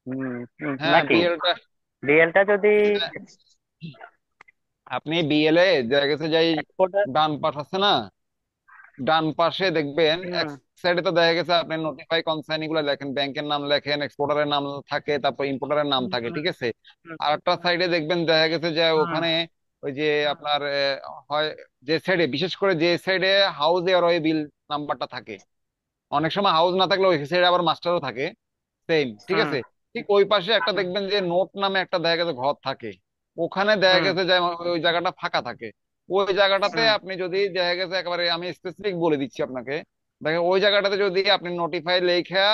হুম, হ্যাঁ, নাকি বিএলটা। ডিএলটা যদি আপনি বিএল এ দেখা গেছে যে এই এক্সপোর্টার। ডান পাশ আছে না, ডান পাশে দেখবেন এক হুম সাইডে তো দেখা গেছে আপনি নোটিফাই কনসাইনি গুলো লেখেন, ব্যাংকের নাম লেখেন, এক্সপোর্টারের নাম থাকে, তারপর ইম্পোর্টারের নাম হুম থাকে, হুম ঠিক আছে। আর একটা সাইডে দেখবেন দেখা গেছে যে হুম ওখানে ওই যে আপনার হয় যে সাইডে, বিশেষ করে যে সাইডে হাউস এর ওই বিল নাম্বারটা থাকে, অনেক সময় হাউস না থাকলে ওই সাইডে আবার মাস্টারও থাকে, সেম, ঠিক হুম আছে। ঠিক ওই পাশে একটা হুম দেখবেন যে নোট নামে একটা দেখা গেছে ঘর থাকে, ওখানে দেখা হুম গেছে যে ওই জায়গাটা ফাঁকা থাকে। ওই জায়গাটাতে হুম আপনি যদি দেখা গেছে একেবারে আমি স্পেসিফিক বলে দিচ্ছি আপনাকে, দেখেন ওই জায়গাটাতে যদি আপনি নোটিফাই লেখা,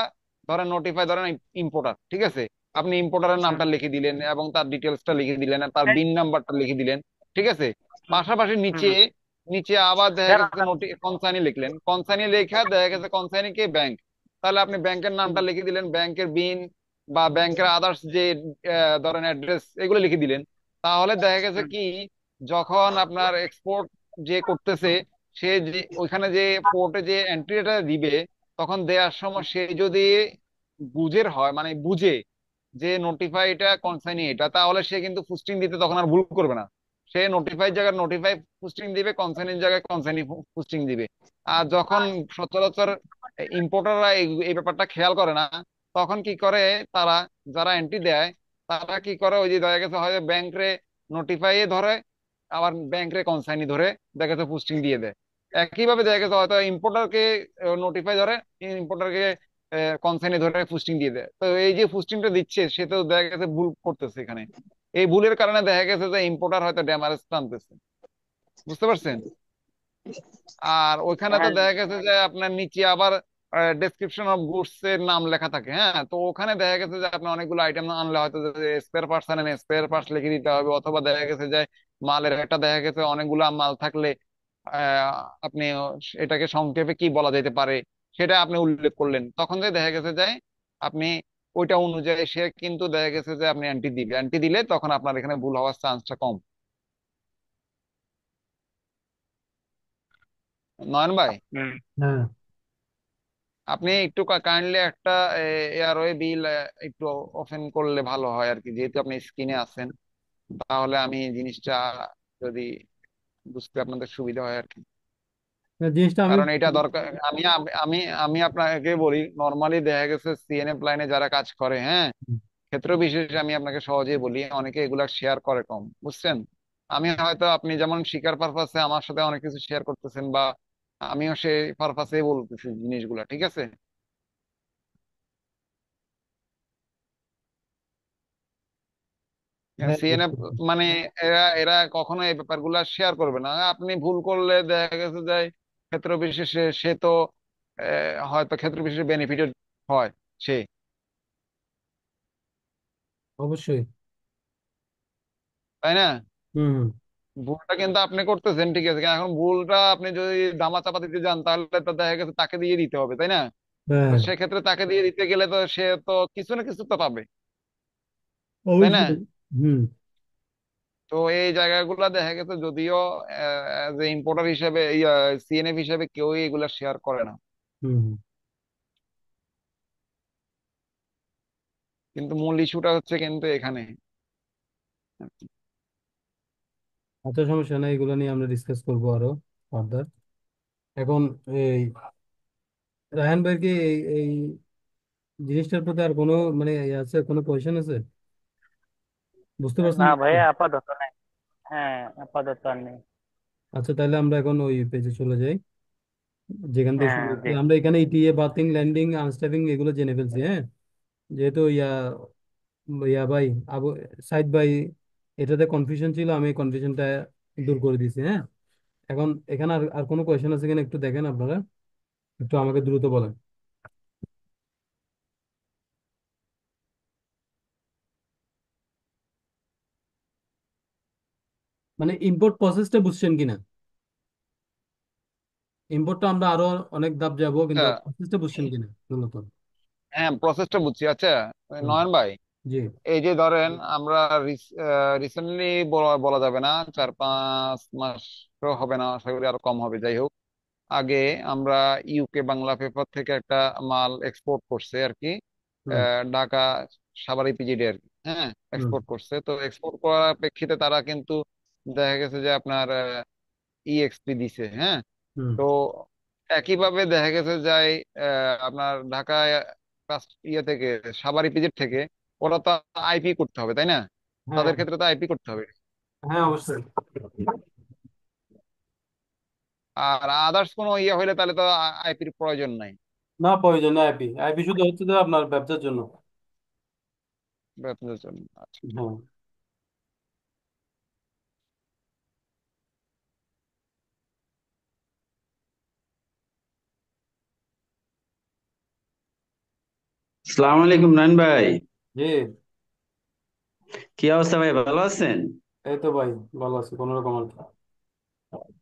ধরেন নোটিফাই ধরেন ইম্পোর্টার, ঠিক আছে, আপনি ইম্পোর্টারের হুম নামটা লিখে দিলেন এবং তার ডিটেলসটা লিখে দিলেন আর তার বিন নাম্বারটা লিখে দিলেন, ঠিক আছে। পাশাপাশি হুম নিচে, নিচে আবার দেখা দাঁড়ান, গেছে কনসাইনি লিখলেন, কনসাইনি লেখা দেখা গেছে কনসাইনি কে ব্যাংক, তাহলে আপনি ব্যাংকের নামটা হুম লিখে দিলেন, ব্যাংকের বিন বা ব্যাংকের আদার্স যে ধরেন অ্যাড্রেস এগুলো লিখে দিলেন। তাহলে দেখা গেছে হুম কি, যখন আপনার এক্সপোর্ট যে করতেছে, সে যে ওইখানে যে পোর্টে যে এন্ট্রিটা দিবে, তখন দেওয়ার সময় সে যদি বুঝের হয়, মানে বুঝে যে নোটিফাই এটা কনসাইনি এটা, তাহলে সে কিন্তু ফুস্টিং দিতে তখন আর ভুল করবে না। সে নোটিফাই জায়গায় নোটিফাই ফুস্টিং দিবে, কনসাইনির জায়গায় কনসাইনি ফুস্টিং দিবে। আর যখন সচরাচর ইম্পোর্টাররা এই ব্যাপারটা খেয়াল করে না, তখন কি করে তারা, যারা এন্ট্রি দেয়, তারা কি করে ওই যে দেখা গেছে হয় ব্যাংক রে নোটিফাই ধরে, আবার ব্যাংক রে কনসাইনি ধরে দেখা গেছে পোস্টিং দিয়ে দেয়। একইভাবে দেখা গেছে হয়তো ইম্পোর্টারকে নোটিফাই ধরে, ইম্পোর্টারকে কনসাইনি ধরে পোস্টিং দিয়ে দেয়। তো এই যে পোস্টিংটা দিচ্ছে সে তো দেখা গেছে ভুল করতেছে এখানে। এই ভুলের কারণে দেখা গেছে যে ইম্পোর্টার হয়তো ড্যামারেজ টানতেছে, বুঝতে পারছেন। আর ওইখানে তো হ্যাঁ দেখা গেছে যে আপনার নিচে আবার ডেসক্রিপশন অফ গুডস এর নাম লেখা থাকে, হ্যাঁ, তো ওখানে দেখা গেছে যে আপনি অনেকগুলো আইটেম আনলে হয়তো স্পেয়ার পার্টস আনেন, স্পেয়ার পার্টস লিখে দিতে হবে, অথবা দেখা গেছে যে মালের একটা দেখা গেছে অনেকগুলা মাল থাকলে আহ, আপনি এটাকে সংক্ষেপে কি বলা যেতে পারে সেটা আপনি উল্লেখ করলেন, তখন যে দেখা গেছে যে আপনি ওইটা অনুযায়ী সে কিন্তু দেখা গেছে যে আপনি অ্যান্টি দিবে, অ্যান্টি দিলে তখন আপনার এখানে ভুল হওয়ার চান্সটা কম। নয়ন ভাই, হুম হ্যাঁ, আপনি একটু কাইন্ডলি একটা এয়ারওয়ে বিল একটু ওপেন করলে ভালো হয় আর কি, যেহেতু আপনি স্ক্রিনে আছেন, তাহলে আমি জিনিসটা যদি বুঝতে আপনাদের সুবিধা হয় আর কি। জিনিসটা আমি কারণ এটা দরকার। আমি আমি আমি আপনাকে বলি, নর্মালি দেখা গেছে সিএনএফ লাইনে যারা কাজ করে, হ্যাঁ, ক্ষেত্র বিশেষে আমি আপনাকে সহজেই বলি, অনেকে এগুলা শেয়ার করে কম, বুঝছেন। আমি হয়তো আপনি যেমন শিকার পারপাসে আমার সাথে অনেক কিছু শেয়ার করতেছেন, বা আমিও সেই পারপাসেই বলতেছি জিনিসগুলা, ঠিক আছে। হ্যাঁ, সিএনএফ বুঝতে পারছি। মানে এরা এরা কখনো এই ব্যাপারগুলো শেয়ার করবে না। আপনি ভুল করলে দেখা গেছে যে ক্ষেত্র বিশেষে সে তো হয়তো ক্ষেত্র বিশেষে বেনিফিটেড হয় সে, অবশ্যই। তাই না। হুম হুম। ভুলটা কিন্তু আপনি করতেছেন, ঠিক আছে, এখন ভুলটা আপনি যদি ধামা চাপা দিতে যান তাহলে তো দেখা গেছে তাকে দিয়ে দিতে হবে, তাই না। তো হ্যাঁ, সেক্ষেত্রে তাকে দিয়ে দিতে গেলে তো সে তো কিছু না কিছু তো পাবে, তাই না। অবশ্যই। হুম তো এই জায়গাগুলো দেখা গেছে যদিও যে ইম্পোর্টার হিসেবে সিএনএফ হিসেবে কেউই এগুলা শেয়ার করে না, হুম হুম। কিন্তু মূল ইস্যুটা হচ্ছে কিন্তু এখানে। আচ্ছা, সমস্যা নাই, এগুলো নিয়ে আমরা ডিসকাস করবো আরো ফার্দার। এখন এই রায়হান ভাইয়ের কি এই জিনিসটার প্রতি আর কোনো মানে আছে, কোনো কোয়েশ্চেন আছে? বুঝতে পারছেন না জিনিসটা? ভাইয়া, আপাতত নাই। হ্যাঁ, আপাতত আর নেই। আচ্ছা, তাহলে আমরা এখন ওই পেজে চলে যাই, যেখান থেকে শুরু হ্যাঁ করছি। জি। আমরা এখানে ইটিএ, বাথিং, ল্যান্ডিং, আনস্ট্যাপিং এগুলো জেনে ফেলছি, হ্যাঁ। যেহেতু ইয়া ভাই, আবু সাইদ ভাই, এটাতে কনফিউশন ছিল, আমি কনফিউশনটা দূর করে দিয়েছি, হ্যাঁ। এখন এখানে আর আর কোনো কোয়েশ্চেন আছে কিনা একটু দেখেন আপনারা, একটু আমাকে দ্রুত বলেন। মানে ইম্পোর্ট প্রসেসটা বুঝছেন কিনা? ইম্পোর্টটা আমরা আরো অনেক ধাপ যাবো, আচ্ছা, কিন্তু প্রসেসটা বুঝছেন কিনা মূলত? হ্যাঁ, প্রসেসটা বুঝছি। আচ্ছা হুম, নয়ন ভাই, জি। এই যে ধরেন আমরা রিসেন্টলি বলা যাবে না, 4-5 মাস হবে না, আশা করি আরো কম হবে, যাই হোক, আগে আমরা ইউকে বাংলা পেপার থেকে একটা মাল এক্সপোর্ট করছে আর কি, হুম ঢাকা সাভার ইপিজেডি আর কি, হ্যাঁ, হুম। এক্সপোর্ট করছে। তো এক্সপোর্ট করার প্রেক্ষিতে তারা কিন্তু দেখা গেছে যে আপনার ইএক্সপি দিছে, হ্যাঁ। হুম। তো একইভাবে দেখা গেছে যে আপনার ঢাকা ইয়ে থেকে, সাভার ইপিজেড থেকে ওরা তো আইপি করতে হবে, তাই না? হ্যাঁ। তাদের ক্ষেত্রে তো আইপি করতে হবে। হ্যাঁ, অবশ্যই। আর আদার্স কোনো ইয়ে হইলে তাহলে তো আইপির প্রয়োজন নাই। না, প্রয়োজন না আইপি। আইপি শুধু হচ্ছে যে আপনার ব্যবসার জন্য। বেতনের জন্য, আচ্ছা। হ্যাঁ। সালাম আলাইকুম নান ভাই। জি। কি অবস্থা ভাই, ভালো আছেন? এই তো ভাই, ভালো আছি কোনো রকম আর কি।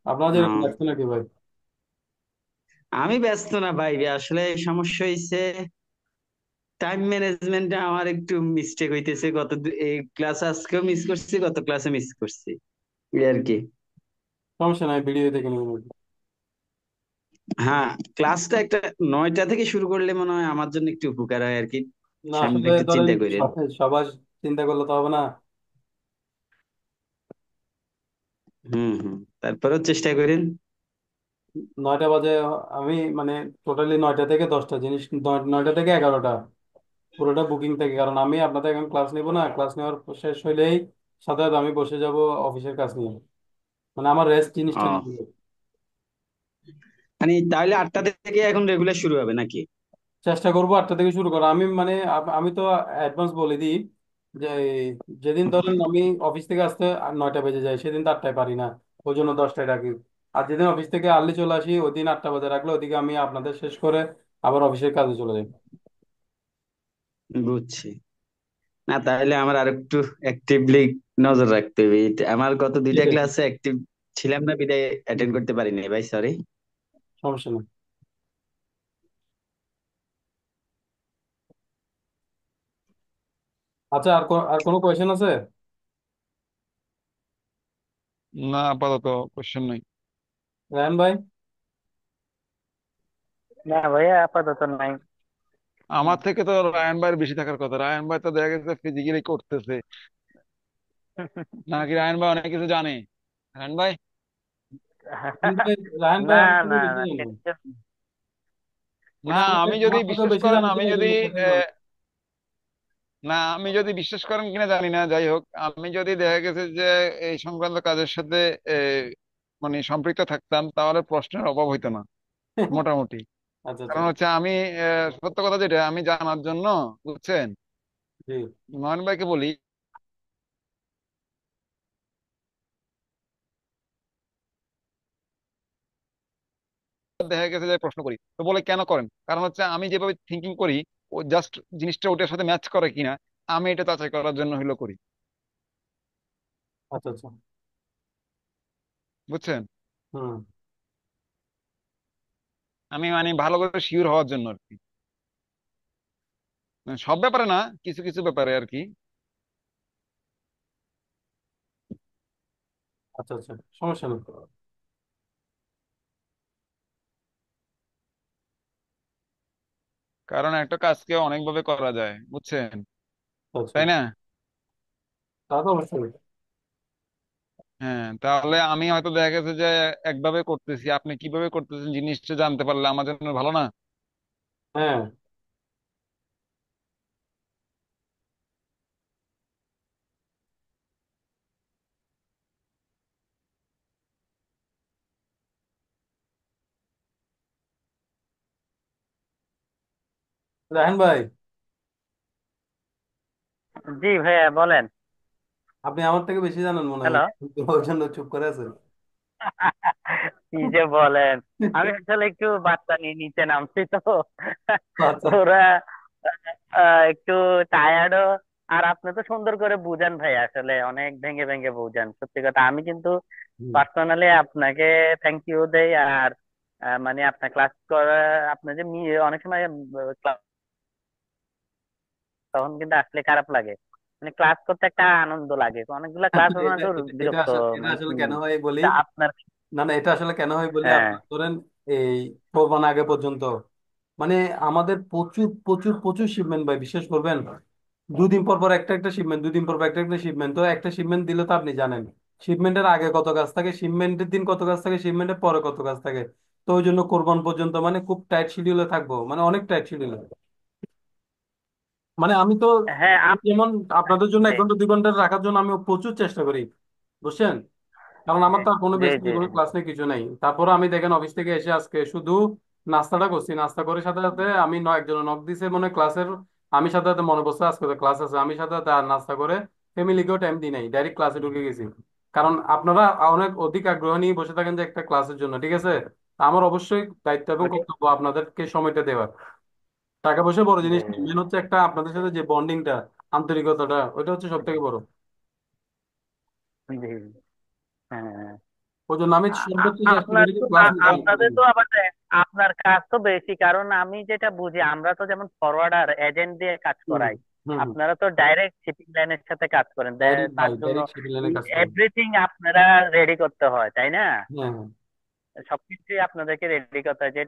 আপনার যেরকম আহ, লাগছে নাকি ভাই? আমি ব্যস্ত না ভাই, আসলে সমস্যা হয়েছে টাইম ম্যানেজমেন্টে আমার একটু মিস্টেক হইতেছে। এই ক্লাস আজকেও মিস করছি, গত ক্লাসে মিস করছি, এই আর কি। সমস্যা নাই, ভিডিও দেখে নেবেন আর কি। হ্যাঁ, ক্লাসটা একটা 9টা থেকে শুরু করলে মনে হয় আমার জন্য একটু উপকার হয় আর কি। না, সামনে আসলে একটু ধরেন চিন্তা করেন। সবার চিন্তা করলে তো হবে না। হুম হুম, তারপরেও চেষ্টা করেন। 9টা বাজে। আমি মানে টোটালি 9টা থেকে 10টা জিনিস, 9টা থেকে 11টা পুরোটা বুকিং থাকে, কারণ আমি আপনাদের এখন ক্লাস নেবো না। ক্লাস নেওয়ার শেষ হইলেই সাথে সাথে আমি বসে যাব অফিসের কাজ নিয়ে। মানে আমার রেস্ট জিনিসটা ও, নেই। মানে তাহলে 8টা থেকে এখন রেগুলার শুরু হবে নাকি? চেষ্টা করবো 8টা থেকে শুরু করা। আমি মানে আমি তো অ্যাডভান্স বলে দিই যে যেদিন ধরেন আমি অফিস থেকে আসতে 9টা বেজে যায়, সেদিন তো 8টায় পারি না, ওই জন্য 10টায় রাখি। আর যেদিন অফিস থেকে আর্লি চলে আসি ওই দিন 8টা বাজে রাখলে ওদিকে আমি আপনাদের শেষ করে আবার অফিসের কাজে চলে যাই। বুঝছি। না তাহলে আমার আর একটু অ্যাক্টিভলি নজর রাখতে হবে। আমার গত ঠিক 2টা আছে। ক্লাসে অ্যাক্টিভ ছিলাম না, বিদায় অ্যাটেন্ড হুম, করতে পারিনি ভাই, সরি। সমস্যা নেই। আচ্ছা, আর কোনো কোয়েশ্চেন আছে? না, আপাতত কোশ্চেন নাই। রায়ন ভাই? না ভাইয়া, আপাতত নাই। আমার থেকে তো রায়ন ভাইয়ের বেশি থাকার কথা। রায়ন ভাই তো দেখা গেছে ফিজিক্যালি করতেছে, নাকি রায়ন ভাই অনেক কিছু জানে? রায়ন ভাই, রায়ন ভাই না, আমার থেকে না, বেশি না, জানেন। না, উনি আমি যদি আমার থেকে বিশ্বাস বেশি করেন, জানতো আমি এই যদি জন্য কোয়েশ্চেন আহ, না, আমি যদি বিশ্বাস করেন কিনা জানি না, যাই হোক, আমি যদি দেখা গেছে যে এই সংক্রান্ত কাজের সাথে আহ, মানে সম্পৃক্ত থাকতাম, তাহলে প্রশ্নের অভাব হইতো না মোটামুটি। আচ্ছা, আচ্ছা। কারণ হচ্ছে আমি সত্য কথা যেটা আমি জানার জন্য, বুঝছেন, জি। নয়ন ভাইকে বলি, দেখা গেছে যে প্রশ্ন করি, তো বলে কেন করেন, কারণ হচ্ছে আমি যেভাবে থিঙ্কিং করি, ও জাস্ট জিনিসটা ওটার সাথে ম্যাচ করে কিনা আমি এটা যাচাই করার জন্য হইলো করি। আচ্ছা, আচ্ছা। বুঝছেন, হুম। আমি মানে ভালো করে শিওর হওয়ার জন্য আর কি। মানে সব ব্যাপারে না, কিছু কিছু ব্যাপারে আর কি। আচ্ছা, আচ্ছা, সমস্যা নেই। কারণ একটা কাজকে অনেকভাবে করা যায়, বুঝছেন, আচ্ছা, তাই না? তা তো অবশ্যই। হ্যাঁ, তাহলে আমি হয়তো দেখা গেছে যে একভাবে করতেছি, আপনি কিভাবে করতেছেন জিনিসটা জানতে পারলে আমার জন্য ভালো না? হ্যাঁ। রায়ন ভাই, জি ভাইয়া, বলেন। আপনি আমার থেকে বেশি জানেন মনে হয়, হ্যালো। কিন্তু ওই জন্য চুপ করে আছেন। কি যে বলেন! আমি আসলে একটু বাচ্চা নিয়ে নিচে নামছি তো। আচ্ছা। ওরা একটু টায়ার্ডও। আর আপনি তো সুন্দর করে বুঝান ভাই, আসলে অনেক ভেঙে ভেঙে বুঝান, সত্যি কথা। আমি কিন্তু হুম। পার্সোনালি আপনাকে থ্যাংক ইউ দেই। আর মানে আপনার ক্লাস করা, আপনার যে অনেক সময় ক্লাস, তখন কিন্তু আসলে খারাপ লাগে। মানে ক্লাস করতে একটা আনন্দ লাগে, অনেকগুলা ক্লাস আছে না, এটা তো এটা এটা বিরক্ত। আসলে এটা মানে আসলে কেন হয় বলি। আপনার। না, না, এটা আসলে কেন হয় বলি, হ্যাঁ। আপনার ধরেন এই কোরবান আগে পর্যন্ত মানে আমাদের প্রচুর প্রচুর প্রচুর শিপমেন্ট ভাই, বিশ্বাস করবেন। দুদিন পর পর একটা একটা শিপমেন্ট, দুদিন পর পর একটা একটা শিপমেন্ট, তো একটা শিপমেন্ট দিলে তো আপনি জানেন শিপমেন্টের আগে কত কাজ থাকে, শিপমেন্টের দিন কত কাজ থাকে, শিপমেন্টের পরে কত কাজ থাকে। তো ওই জন্য কোরবান পর্যন্ত মানে খুব টাইট শিডিউলে থাকবো, মানে অনেক টাইট শিডিউলে। মানে আমি তো হ্যাঁ যেমন আপনাদের জন্য 1 ঘন্টা 2 ঘন্টা রাখার জন্য আমি প্রচুর চেষ্টা করি, বুঝছেন? কারণ আমার জি তো আর কোনো জি বেস নেই, জি কোনো ক্লাস নেই, কিছু নেই। তারপর আমি দেখেন অফিস থেকে এসে আজকে শুধু নাস্তাটা করছি, নাস্তা করে সাথে সাথে আমি একজন নক দিছে মনে হয় ক্লাসের, আমি সাথে সাথে মনে পড়ছে আজকে তো ক্লাস আছে, আমি সাথে সাথে আর নাস্তা করে ফ্যামিলিকেও টাইম দিই নাই, ডাইরেক্ট ক্লাসে ঢুকে গেছি। কারণ আপনারা অনেক অধিক আগ্রহ নিয়ে বসে থাকেন যে একটা ক্লাসের জন্য, ঠিক আছে? আমার অবশ্যই দায়িত্ব এবং ওটি কর্তব্য আপনাদেরকে সময়টা দেওয়ার। টাকা পয়সা বড় জি জিনিস না, মেন হচ্ছে একটা আপনাদের সাথে যে বন্ডিংটা, আন্তরিকতাটা, ওইটা হচ্ছে সব থেকে বড়। জি হ্যাঁ। ওই জন্য আমি সর্বোচ্চ চেষ্টা আপনার করি যে তো ক্লাস মিস না আপনাদের করি। তো আবার আপনার কাজ তো বেশি, কারণ আমি যেটা বুঝি আমরা তো যেমন ফরওয়ার্ডার এজেন্ট দিয়ে কাজ হুম করাই, হুম হুম। আপনারা তো ডাইরেক্ট শিপিং লাইনের সাথে কাজ করেন, ডাইরেক্ট তার ভাই, জন্য ডাইরেক্ট শিপিং লাইনে কাজ করি। এভরিথিং আপনারা রেডি করতে হয়, তাই না? হ্যাঁ হ্যাঁ। সবকিছুই আপনাদেরকে রেডি করতে হয়, যেটা